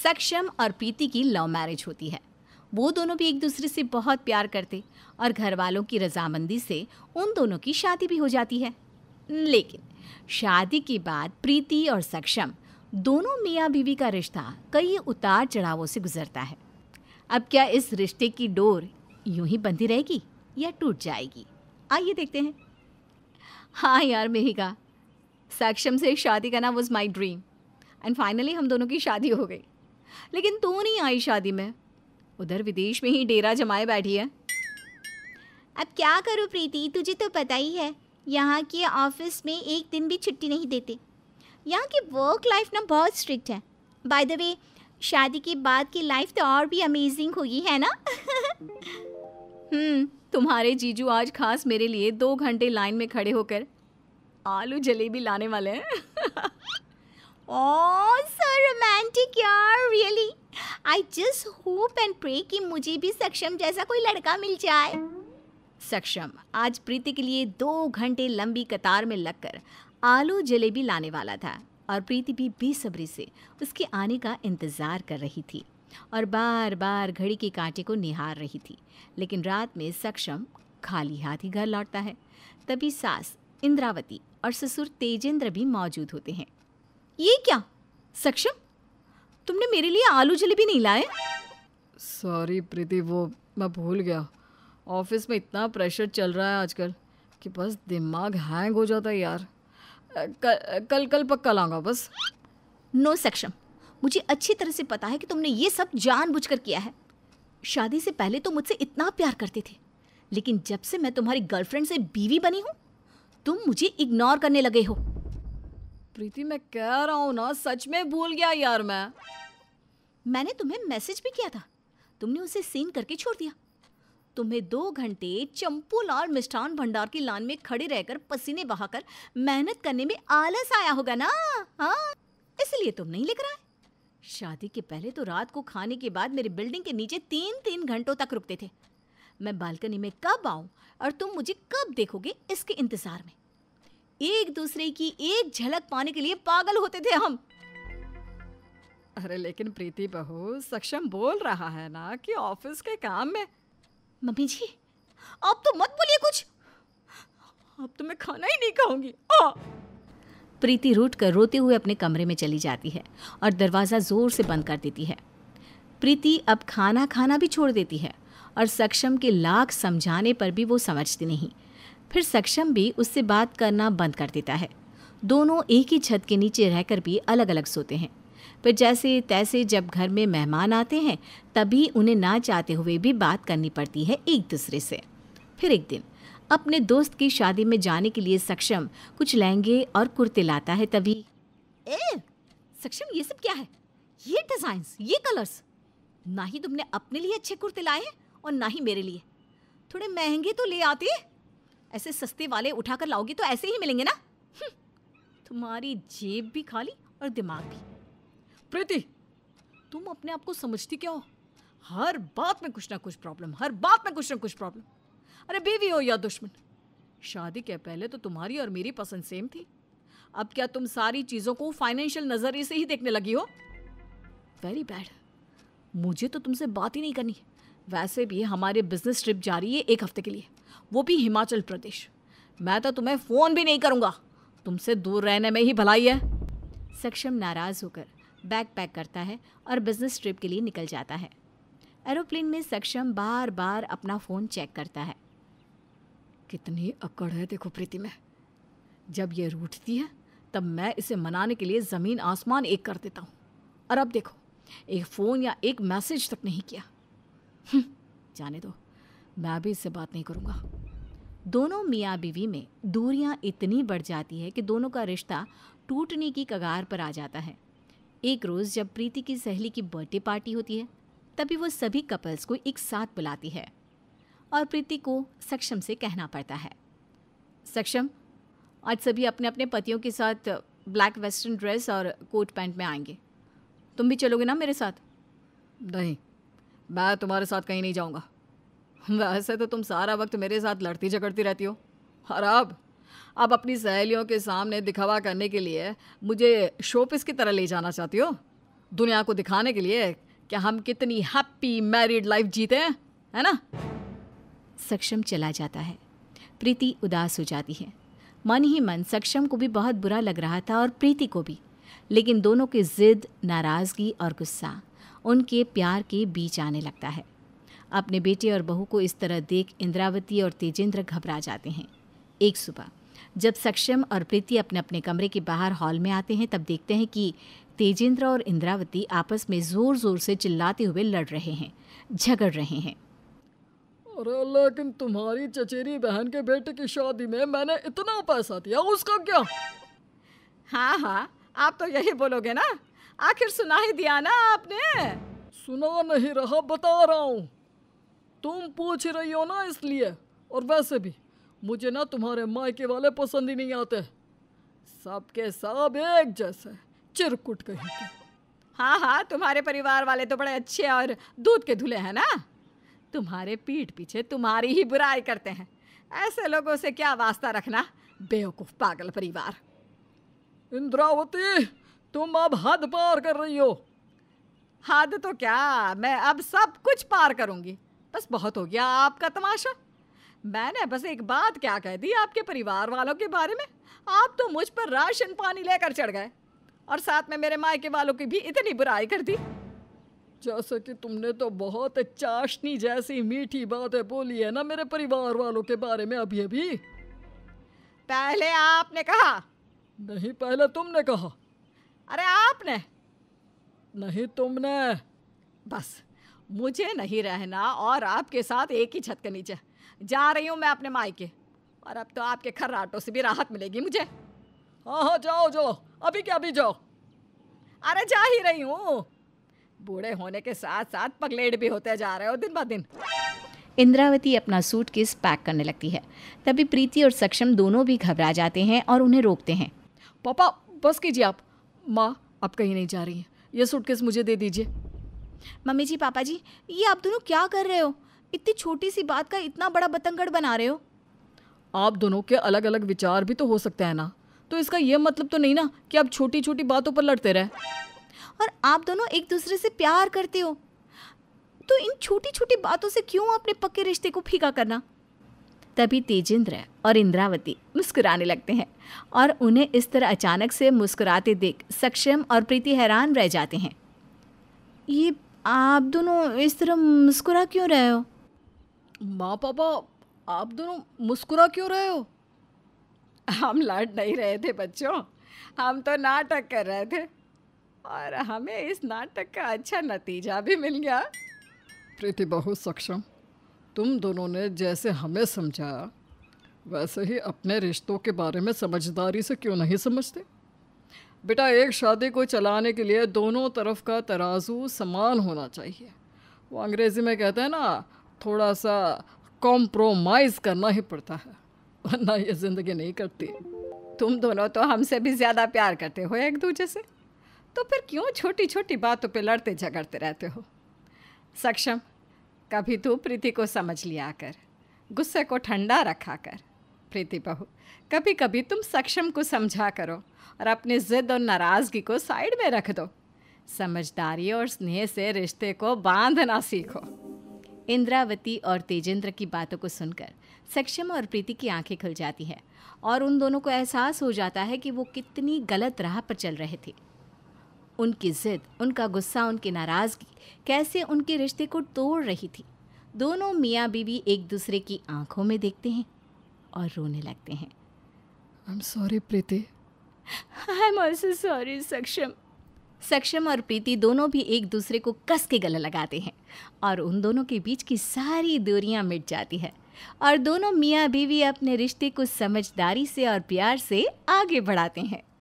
सक्षम और प्रीति की लव मैरिज होती है। वो दोनों भी एक दूसरे से बहुत प्यार करते और घर वालों की रजामंदी से उन दोनों की शादी भी हो जाती है। लेकिन शादी के बाद प्रीति और सक्षम दोनों मियाँ बीवी का रिश्ता कई उतार चढ़ावों से गुजरता है। अब क्या इस रिश्ते की डोर यूं ही बंधी रहेगी या टूट जाएगी? आइए देखते हैं। हाँ यार मेहिका, सक्षम से शादी करना was my dream and finally हम दोनों की शादी हो गई। लेकिन तू नहीं आई शादी में, उधर विदेश में ही डेरा जमाए बैठी है। अब क्या करूँ प्रीति, तुझे तो पता ही है यहाँ के ऑफिस में एक दिन भी छुट्टी नहीं देते। यहाँ की वर्क लाइफ ना बहुत स्ट्रिक्ट है। बाय द वे, शादी के बाद की लाइफ तो और भी अमेजिंग होगी, है ना? तुम्हारे जीजू आज खास मेरे लिए 2 घंटे लाइन में खड़े होकर आलू जलेबी लाने वाले हैं। ओह सो रोमांटिक यार, really. I just hope and pray कि मुझे भी सक्षम जैसा कोई लड़का मिल जाए। सक्षम आज प्रीति के लिए 2 घंटे लंबी कतार में लगकर आलू जलेबी लाने वाला था और प्रीति भी बेसब्री से उसके आने का इंतज़ार कर रही थी और बार बार घड़ी के कांटे को निहार रही थी। लेकिन रात में सक्षम खाली हाथ ही घर लौटता है। तभी सास इंद्रावती और ससुर तेजेंद्र भी मौजूद होते हैं। ये क्या सक्षम, तुमने मेरे लिए आलू जलेबी नहीं लाए? सॉरी प्रीति, वो मैं भूल गया। ऑफिस में इतना प्रेशर चल रहा है आजकल कि बस दिमाग हैंग हो जाता है यार। कल पक्का लाऊंगा बस। नो सक्षम, मुझे अच्छी तरह से पता है कि तुमने ये सब जानबूझकर किया है। शादी से पहले तो मुझसे इतना प्यार करते थे, लेकिन जब से मैं तुम्हारी गर्लफ्रेंड से बीवी बनी हूँ तुम मुझे इग्नोर करने लगे हो। प्रीति मैं कह रहा हूँ ना, सच में भूल गया यार। मैंने तुम्हें मैसेज भी किया था, तुमने उसे सीन करके छोड़ दिया। तुम्हें 2 घंटे चंपूलाल मिष्ठान भंडार की लाइन में खड़े रहकर पसीने बहाकर मेहनत करने में आलस आया होगा ना? हाँ, इसलिए तुम नहीं लिख रहा है। शादी के पहले तो रात को खाने के बाद मेरी बिल्डिंग के नीचे 3-3 घंटों तक रुकते थे। मैं बालकनी में कब आऊं और तुम मुझे कब देखोगे इसके इंतजार में एक दूसरे की एक झलक पाने के लिए पागल होते थे हम। अरे लेकिन प्रीति बहू, सक्षम बोल रहा है ना कि ऑफिस के काम में। मम्मी जी, आप तो मत बोलिए कुछ, अब तो मैं खाना ही नहीं खाऊंगी। प्रीति रूठ कर रोते हुए अपने कमरे में चली जाती है और दरवाज़ा जोर से बंद कर देती है। प्रीति अब खाना खाना भी छोड़ देती है और सक्षम के लाख समझाने पर भी वो समझती नहीं। फिर सक्षम भी उससे बात करना बंद कर देता है। दोनों एक ही छत के नीचे रहकर भी अलग अलग सोते हैं। फिर जैसे तैसे जब घर में मेहमान आते हैं तभी उन्हें ना चाहते हुए भी बात करनी पड़ती है एक दूसरे से। फिर एक दिन अपने दोस्त की शादी में जाने के लिए सक्षम कुछ लहंगे और कुर्ते लाता है। तभी सक्षम, ये सब क्या है? ये डिजाइन्स, ये कलर्स, ना ही तुमने अपने लिए अच्छे कुर्ते लाए हैं और ना ही मेरे लिए। थोड़े महंगे तो ले आते, ऐसे सस्ते वाले उठाकर लाओगी तो ऐसे ही मिलेंगे ना। तुम्हारी जेब भी खाली और दिमाग भी। प्रीति, तुम अपने आप को समझती क्या हो? हर बात में कुछ ना कुछ प्रॉब्लम, हर बात में कुछ ना कुछ प्रॉब्लम। अरे बीवी हो या दुश्मन, शादी के पहले तो तुम्हारी और मेरी पसंद सेम थी। अब क्या तुम सारी चीजों को फाइनेंशियल नजरिए से ही देखने लगी हो? Very bad. मुझे तो तुमसे बात ही नहीं करनी। वैसे भी हमारे बिजनेस ट्रिप जा रही है 1 हफ्ते के लिए, वो भी हिमाचल प्रदेश। मैं तो तुम्हें फोन भी नहीं करूंगा, तुमसे दूर रहने में ही भलाई है। सक्षम नाराज होकर बैग पैक करता है और बिजनेस ट्रिप के लिए निकल जाता है। एरोप्लेन में सक्षम बार बार अपना फ़ोन चेक करता है। कितनी अकड़ है देखो प्रीति में। जब ये रूठती है तब मैं इसे मनाने के लिए ज़मीन आसमान एक कर देता हूँ, और अब देखो एक फ़ोन या एक मैसेज तक नहीं किया। जाने दो, मैं भी इससे बात नहीं करूँगा। दोनों मियाँ बीवी में दूरियाँ इतनी बढ़ जाती है कि दोनों का रिश्ता टूटने की कगार पर आ जाता है। एक रोज़ जब प्रीति की सहेली की बर्थडे पार्टी होती है तभी वो सभी कपल्स को एक साथ बुलाती है और प्रीति को सक्षम से कहना पड़ता है, सक्षम आज सभी अपने अपने पतियों के साथ ब्लैक वेस्टर्न ड्रेस और कोट पैंट में आएंगे, तुम भी चलोगे ना मेरे साथ? नहीं, मैं तुम्हारे साथ कहीं नहीं जाऊँगा। वैसे तो तुम सारा वक्त मेरे साथ लड़ती झगड़ती रहती हो, और अब अपनी सहेलियों के सामने दिखावा करने के लिए मुझे शोपीस की तरह ले जाना चाहती हो। दुनिया को दिखाने के लिए कि हम कितनी हैप्पी मैरिड लाइफ जीते हैं, है ना? सक्षम चला जाता है। प्रीति उदास हो जाती है। मन ही मन सक्षम को भी बहुत बुरा लग रहा था और प्रीति को भी, लेकिन दोनों की जिद, नाराज़गी और गुस्सा उनके प्यार के बीच आने लगता है। अपने बेटे और बहू को इस तरह देख इंद्रावती और तेजेंद्र घबरा जाते हैं। एक सुबह जब सक्षम और प्रीति अपने अपने कमरे के बाहर हॉल में आते हैं, तब देखते हैं कि तेजेंद्र और इंद्रावती आपस में ज़ोर ज़ोर से चिल्लाते हुए लड़ रहे हैं, झगड़ रहे हैं। अरे लेकिन तुम्हारी चचेरी बहन के बेटे की शादी में मैंने इतना पैसा दिया, उसका क्या? हाँ हाँ, आप तो यही बोलोगे ना, आखिर सुना ही दिया ना आपने। सुना नहीं रहा, बता रहा हूँ। तुम पूछ रही हो ना इसलिए। और वैसे भी मुझे ना तुम्हारे मायके वाले पसंद ही नहीं आते, सबके सब एक जैसे चिरकुट कहीं के। हाँ हाँ, तुम्हारे परिवार वाले तो बड़े अच्छे और दूध के धुले हैं ना। तुम्हारे पीठ पीछे तुम्हारी ही बुराई करते हैं। ऐसे लोगों से क्या वास्ता रखना, बेवकूफ़ पागल परिवार। इंद्रावती, तुम अब हद पार कर रही हो। हद तो क्या, मैं अब सब कुछ पार करूंगी। बस बहुत हो गया आपका तमाशा। मैंने बस एक बात क्या कह दी आपके परिवार वालों के बारे में, आप तो मुझ पर राशन पानी लेकर चढ़ गए और साथ में मेरे मायके वालों की भी इतनी बुराई कर दी। जैसे कि तुमने तो बहुत चाशनी जैसी मीठी बातें बोली है ना मेरे परिवार वालों के बारे में अभी अभी। पहले आपने कहा। नहीं, पहले तुमने कहा। अरे आपने नहीं, तुमने। बस मुझे नहीं रहना और आपके साथ एक ही छत के नीचे। जा रही हूँ मैं अपने मायके, और अब तो आपके खर्राटों से भी राहत मिलेगी मुझे। हाँ हाँ, जाओ जाओ, अभी क्या अभी जाओ। अरे जा ही रही हूँ। बूढ़े होने के साथ साथ पगलेट भी होते जा रहे हो दिन ब दिन। इंद्रावती अपना सूटकेस पैक करने लगती है। तभी प्रीति और सक्षम दोनों भी घबरा जाते हैं और उन्हें रोकते हैं। पापा बस कीजिए आप। माँ, आप कहीं नहीं जा रही हैं, ये सूटकेस मुझे दे दीजिए। मम्मी जी, पापा जी, ये आप दोनों क्या कर रहे हो? इतनी छोटी सी बात का इतना बड़ा बतंगड़ बना रहे हो। आप दोनों के अलग अलग विचार भी तो हो सकते हैं ना, तो इसका ये मतलब तो नहीं ना कि आप छोटी छोटी बातों पर लड़ते रहे। और आप दोनों एक दूसरे से प्यार करते हो, तो इन छोटी छोटी बातों से क्यों अपने पक्के रिश्ते को फीका करना? तभी तेजेंद्र और इंद्रावती मुस्कुराने लगते हैं और उन्हें इस तरह अचानक से मुस्कुराते देख सक्षम और प्रीति हैरान रह जाते हैं। ये आप दोनों इस तरह मुस्कुरा क्यों रहे हो? माँ पापा, आप दोनों मुस्कुरा क्यों रहे हो? हम लड़ नहीं रहे थे बच्चों, हम तो नाटक कर रहे थे और हमें इस नाटक का अच्छा नतीजा भी मिल गया। प्रीति बहू सक्षम, तुम दोनों ने जैसे हमें समझाया वैसे ही अपने रिश्तों के बारे में समझदारी से क्यों नहीं समझते? बेटा, एक शादी को चलाने के लिए दोनों तरफ का तराजू समान होना चाहिए। वो अंग्रेज़ी में कहते हैं ना, थोड़ा सा कॉम्प्रोमाइज़ करना ही पड़ता है, वरना ये ज़िंदगी नहीं करती। तुम दोनों तो हमसे भी ज़्यादा प्यार करते हो एक दूसरे से, तो फिर क्यों छोटी छोटी बातों पे लड़ते झगड़ते रहते हो? सक्षम, कभी तू प्रीति को समझ लिया कर, गुस्से को ठंडा रखा कर। प्रीति बहू, कभी कभी तुम सक्षम को समझा करो और अपनी ज़िद और नाराज़गी को साइड में रख दो। समझदारी और स्नेह से रिश्ते को बांधना सीखो। इंद्रावती और तेजेंद्र की बातों को सुनकर सक्षम और प्रीति की आंखें खुल जाती है और उन दोनों को एहसास हो जाता है कि वो कितनी गलत राह पर चल रहे थे। उनकी ज़िद, उनका गुस्सा, उनकी नाराज़गी कैसे उनके रिश्ते को तोड़ रही थी। दोनों मियाँ बीवी एक दूसरे की आंखों में देखते हैं और रोने लगते हैं। I am sorry Preeti. I am also sorry सक्षम। सक्षम और प्रीति दोनों भी एक दूसरे को कस के गले लगाते हैं और उन दोनों के बीच की सारी दूरियां मिट जाती है और दोनों मियाँ बीवी अपने रिश्ते को समझदारी से और प्यार से आगे बढ़ाते हैं।